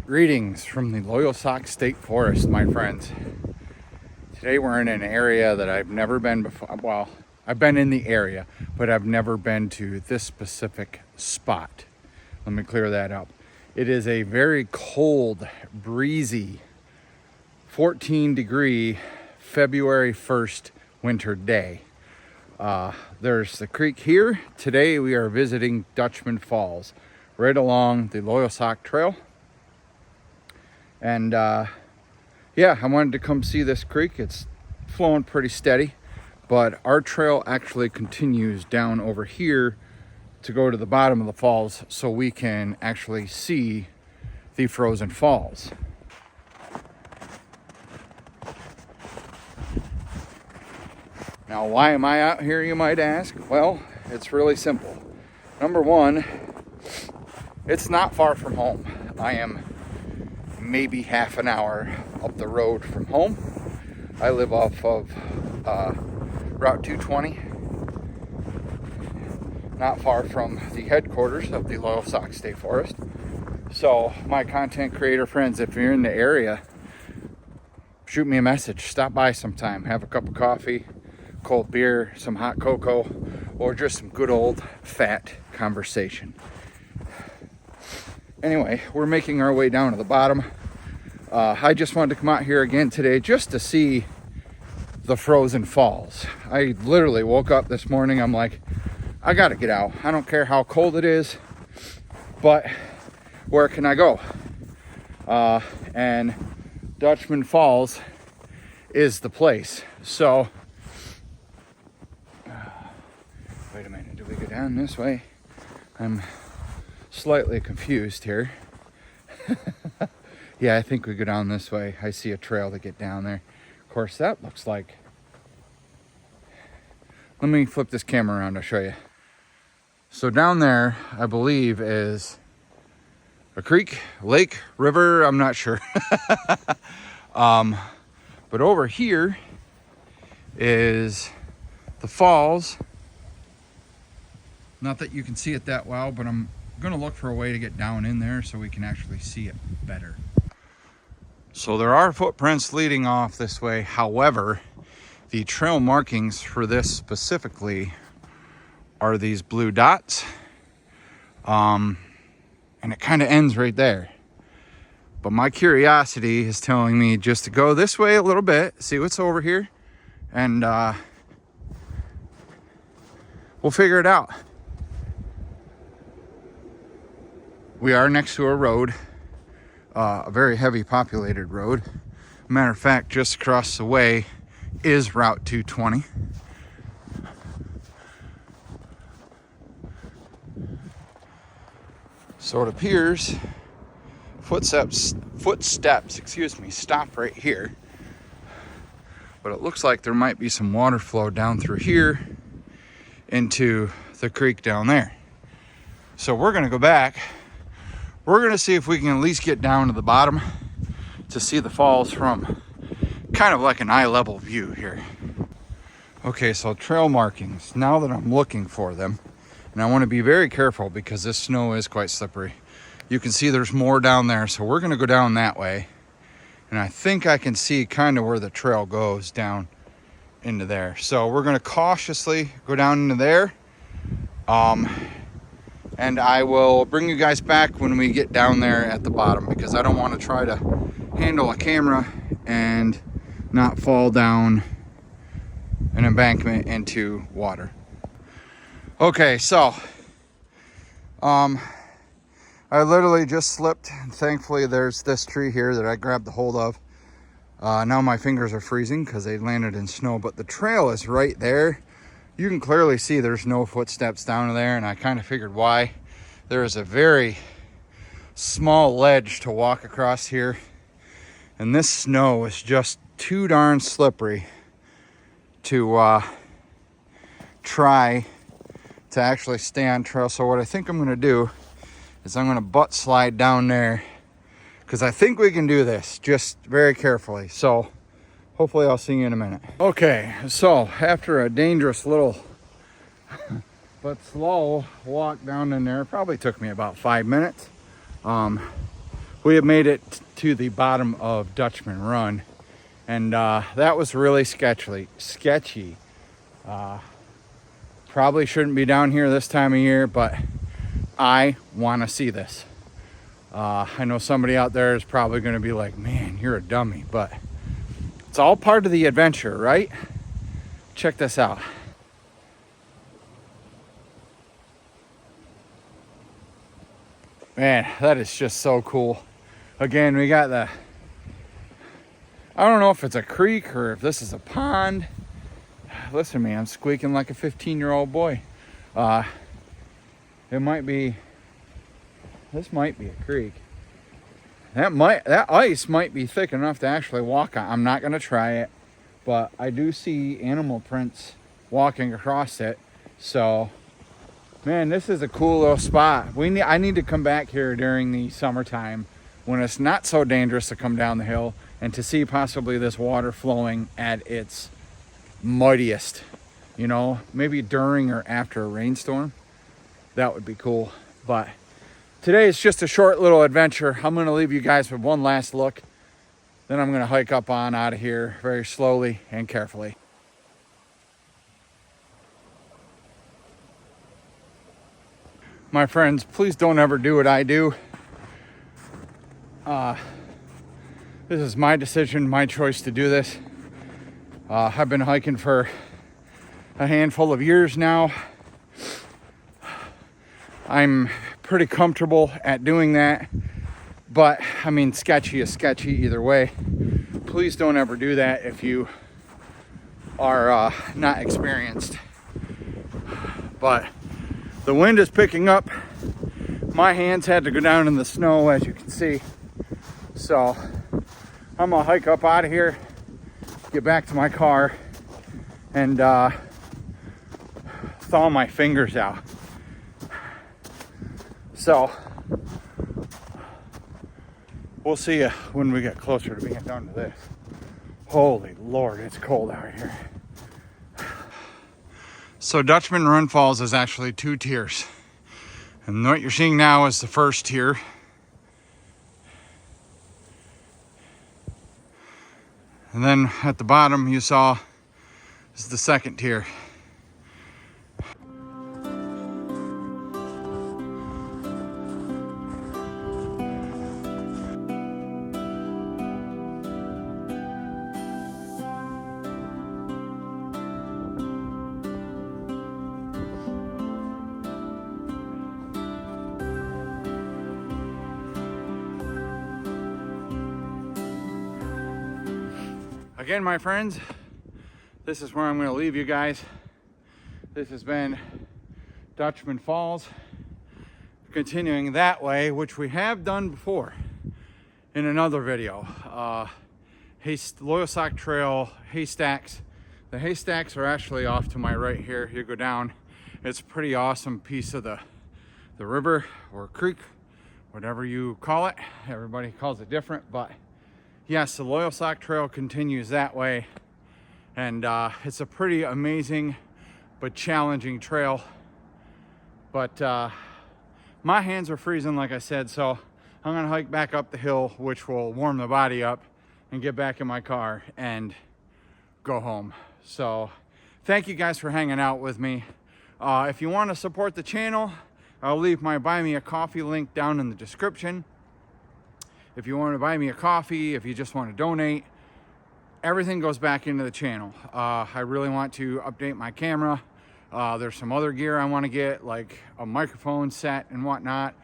Greetings from the Loyalsock State Forest, my friends. Today we're in an area that I've never been before. Well, I've been in the area, but I've never been to this specific spot. Let me clear that up. It is a very cold, breezy, 14-degree February 1st winter day. There's the creek here. Today we are visiting Dutchman Falls, right along the Loyalsock Trail. And yeah, I wanted to come see this creek. It's flowing pretty steady, but our trail actually continues down over here to go to the bottom of the falls so we can actually see the frozen falls. Now, why am I out here, you might ask? Well, it's really simple. Number one, it's not far from home. I am maybe half an hour up the road from home. I live off of Route 220, not far from the headquarters of the Loyalsock State Forest. So my content creator friends, if you're in the area, shoot me a message. Stop by sometime, have a cup of coffee, cold beer, some hot cocoa, or just some good old fat conversation. Anyway, we're making our way down to the bottom. I just wanted to come out here again today just to see the frozen falls. I literally woke up this morning, I'm like, I gotta get out. I don't care how cold it is, but where can I go? And Dutchman Falls is the place. So, wait a minute, do we go down this way? I'm slightly confused here. Yeah, I think we go down this way. I see a trail to get down there. Of course, that looks like... Let me flip this camera around, I'll show you. So down there, I believe, is a creek, lake, river, I'm not sure. But over here is the falls. Not that you can see it that well, but I'm gonna look for a way to get down in there so we can actually see it better. So there are footprints leading off this way. However, the trail markings for this specifically are these blue dots. And it kind of ends right there. But my curiosity is telling me just to go this way a little bit, see what's over here, and we'll figure it out. We are next to a road, a very heavy populated road. Matter of fact, just across the way is Route 220. So it appears footsteps, stop right here. But it looks like there might be some water flow down through here into the creek down there. So we're gonna go back. We're gonna see if we can at least get down to the bottom to see the falls from kind of like an eye level view here. Okay, so trail markings, now that I'm looking for them, and I wanna be very careful because this snow is quite slippery. You can see there's more down there, so we're gonna go down that way. And I think I can see kind of where the trail goes down into there. So we're gonna cautiously go down into there. And I will bring you guys back when we get down there at the bottom, because I don't want to try to handle a camera and not fall down an embankment into water. Okay, so I literally just slipped, and thankfully there's this tree here that I grabbed the hold of. Now my fingers are freezing because they landed in snow, but the trail is right there. You can clearly see there's no footsteps down there, and I kind of figured why. There is a very small ledge to walk across here, and this snow is just too darn slippery to try to actually stay on trail. So what I think I'm gonna do is I'm gonna butt slide down there, because I think we can do this, just very carefully. So hopefully I'll see you in a minute. Okay, so after a dangerous little but slow walk down in there, probably took me about 5 minutes. we have made it to the bottom of Dutchman Run, and that was really sketchy. Probably shouldn't be down here this time of year, but I want to see this. I know somebody out there is probably going to be like, man, you're a dummy, but it's all part of the adventure, right? Check this out. Man, that is just so cool. Again, we got I don't know if it's a creek or if this is a pond. Listen to me, I'm squeaking like a 15-year-old boy. This might be a creek. That ice might be thick enough to actually walk on. I'm not gonna try it, but I do see animal prints walking across it. So, man, this is a cool little spot. I need to come back here during the summertime when it's not so dangerous to come down the hill and to see possibly this water flowing at its muddiest. You know, maybe during or after a rainstorm. That would be cool. But today is just a short little adventure. I'm gonna leave you guys with one last look. Then I'm gonna hike up on out of here very slowly and carefully. My friends, please don't ever do what I do. This is my decision, my choice to do this. I've been hiking for a handful of years now. I'm pretty comfortable at doing that, but I mean, sketchy is sketchy either way. Please don't ever do that if you are not experienced. But the wind is picking up. My hands had to go down in the snow, as you can see. So I'm gonna hike up out of here, get back to my car, and thaw my fingers out. So we'll see you when we get closer to being done to this. Holy Lord, it's cold out here. So Dutchman Run Falls is actually 2 tiers. And what you're seeing now is the first tier. And then at the bottom you saw is the second tier. Again, my friends, this is where I'm going to leave you guys. This has been Dutchman Falls. Continuing that way, which we have done before in another video. Loyalsock Trail, Haystacks. The Haystacks are actually off to my right here. You go down. It's a pretty awesome piece of the river or creek, whatever you call it. Everybody calls it different, but yes, the Loyalsock Trail continues that way, and it's a pretty amazing but challenging trail. But my hands are freezing, like I said, so I'm gonna hike back up the hill, which will warm the body up, and get back in my car and go home. So thank you guys for hanging out with me. If you want to support the channel, I'll leave my Buy Me a Coffee link down in the description. If you want to buy me a coffee, if you just want to donate, everything goes back into the channel. I really want to update my camera. There's some other gear I want to get, like a microphone set and whatnot.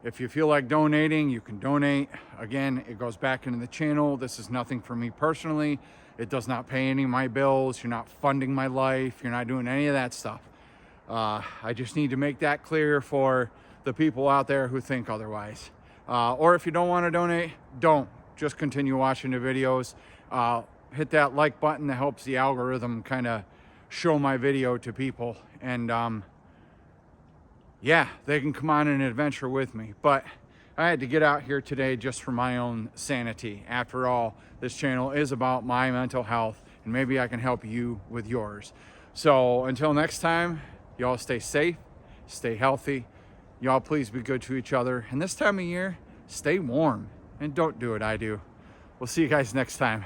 If you feel like donating, you can donate. Again, it goes back into the channel. This is nothing for me personally. It does not pay any of my bills. You're not funding my life. You're not doing any of that stuff. I just need to make that clear for the people out there who think otherwise. Or if you don't want to donate, don't. Just continue watching the videos. Hit that like button that helps the algorithm kind of show my video to people. And yeah, they can come on an adventure with me. But I had to get out here today just for my own sanity. After all, this channel is about my mental health, and maybe I can help you with yours. So until next time, y'all stay safe, stay healthy. Y'all please be good to each other. And this time of year, stay warm and don't do what I do. We'll see you guys next time.